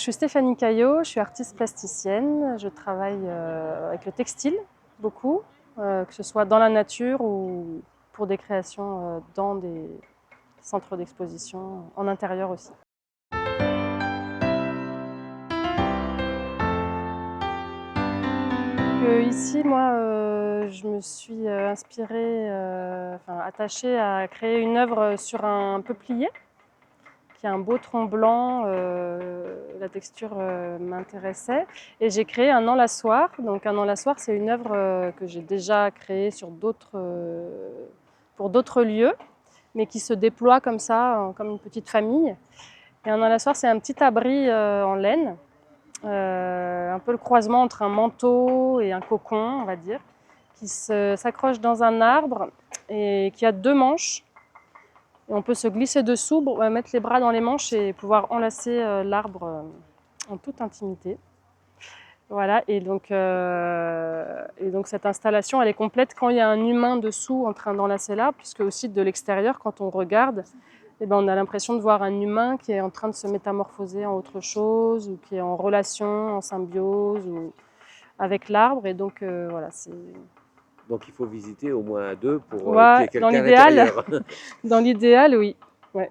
Je suis Stéphanie Caillot, je suis artiste plasticienne. Je travaille avec le textile, beaucoup, que ce soit dans la nature ou pour des créations dans des centres d'exposition, en intérieur aussi. Ici, moi, je me suis inspirée, attachée à créer une œuvre sur un peuplier qui a un beau tronc blanc, la texture m'intéressait et j'ai créé un enlaçoir. Donc un enlaçoir, c'est une œuvre que j'ai déjà créée pour d'autres lieux, mais qui se déploie comme ça, comme une petite famille. Et un enlaçoir, c'est un petit abri en laine, un peu le croisement entre un manteau et un cocon, on va dire, qui s'accroche dans un arbre et qui a deux manches. Et on peut se glisser dessous, mettre les bras dans les manches et pouvoir enlacer l'arbre en toute intimité. Voilà, et donc cette installation, elle est complète quand il y a un humain dessous en train d'enlacer l'arbre, puisque aussi de l'extérieur, quand on regarde, eh ben, on a l'impression de voir un humain qui est en train de se métamorphoser en autre chose, ou qui est en relation, en symbiose ou avec l'arbre. Et donc voilà, c'est... Donc il faut visiter au moins à deux pour qu'il y Ouais, ait quelqu'un à l'intérieur. dans l'idéal, oui. Ouais.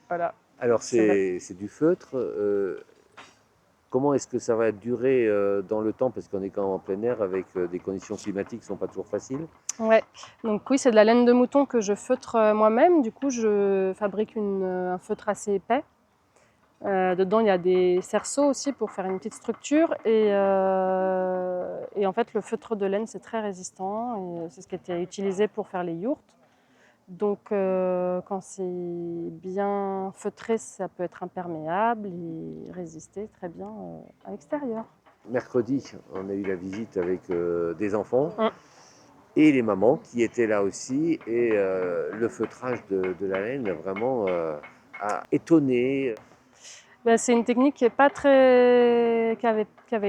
Voilà. Alors c'est du feutre. Comment est-ce que ça va durer dans le temps? Parce qu'on est quand même en plein air avec des conditions climatiques qui ne sont pas toujours faciles. Ouais, donc oui, c'est de la laine de mouton que je feutre moi-même. Du coup, je fabrique un feutre assez épais. Dedans, il y a des cerceaux aussi pour faire une petite structure. Et en fait, le feutre de laine, c'est très résistant. Et c'est ce qui était utilisé pour faire les yourtes. Donc, quand c'est bien feutré, ça peut être imperméable et résister très bien à l'extérieur. Mercredi, on a eu la visite avec des enfants Hum. et les mamans qui étaient là aussi. Et le feutrage de la laine vraiment a étonné. Ben, c'est une technique qui avait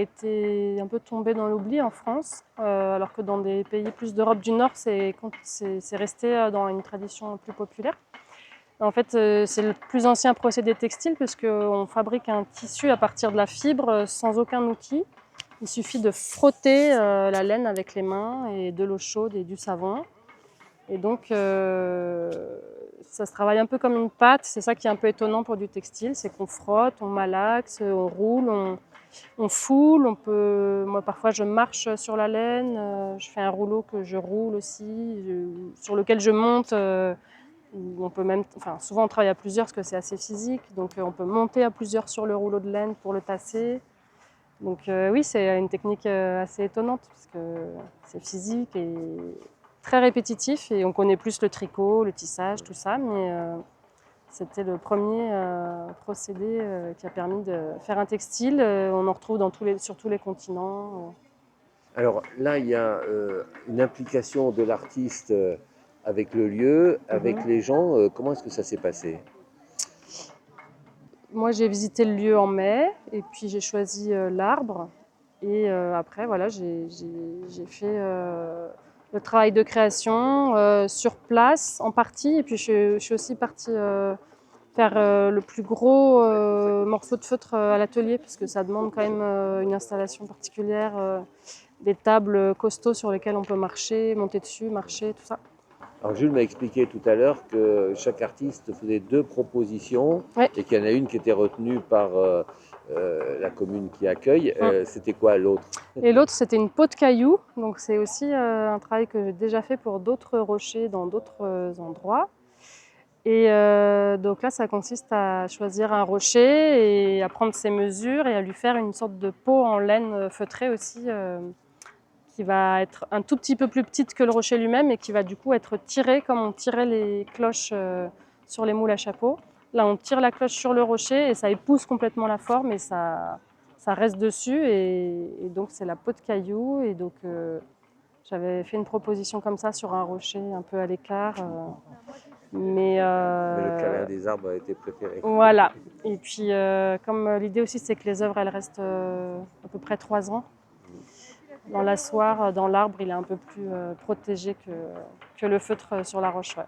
été un peu tombée dans l'oubli en France, alors que dans des pays plus d'Europe du Nord, c'est resté dans une tradition plus populaire. En fait, c'est le plus ancien procédé textile puisqu'on fabrique un tissu à partir de la fibre sans aucun outil. Il suffit de frotter la laine avec les mains et de l'eau chaude et du savon. Et donc, ça se travaille un peu comme une pâte. C'est ça qui est un peu étonnant pour du textile, c'est qu'on frotte, on malaxe, on roule, on foule. Moi, parfois, je marche sur la laine. Je fais un rouleau que je roule aussi, sur lequel je monte. On peut même, souvent, on travaille à plusieurs parce que c'est assez physique. Donc, on peut monter à plusieurs sur le rouleau de laine pour le tasser. Donc, oui, c'est une technique assez étonnante parce que c'est physique et très répétitif et on connaît plus le tricot, le tissage, tout ça, mais c'était le premier procédé qui a permis de faire un textile. On en retrouve sur tous les continents. Alors là, il y a une implication de l'artiste avec le lieu, avec les gens. Comment est-ce que ça s'est passé? Moi, j'ai visité le lieu en mai et puis j'ai choisi l'arbre. Et après, voilà, j'ai fait le travail de création sur place en partie. Et puis, je suis aussi partie faire le plus gros morceau de feutre à l'atelier parce que ça demande quand même une installation particulière, des tables costauds sur lesquelles on peut marcher, monter dessus, marcher, tout ça. Alors Jules m'a expliqué tout à l'heure que chaque artiste faisait deux propositions Ouais. et qu'il y en a une qui était retenue par la commune qui accueille. Mm. C'était quoi l'autre? Et l'autre, c'était une peau de caillou. Donc, c'est aussi un travail que j'ai déjà fait pour d'autres rochers dans d'autres endroits. Et donc là, ça consiste à choisir un rocher et à prendre ses mesures et à lui faire une sorte de peau en laine feutrée aussi, qui va être un tout petit peu plus petite que le rocher lui-même et qui va du coup être tirée comme on tirait les cloches sur les moules à chapeau. Là, on tire la cloche sur le rocher et ça épouse complètement la forme et ça reste dessus. Et donc, c'est la peau de caillou. Et donc, j'avais fait une proposition comme ça sur un rocher un peu à l'écart. Mais le câlin des arbres a été préféré. Voilà. Et puis, comme l'idée aussi, c'est que les œuvres, elles restent à peu près 3 ans. Dans l'asseoir, dans l'arbre, il est un peu plus protégé que le feutre sur la roche. Ouais.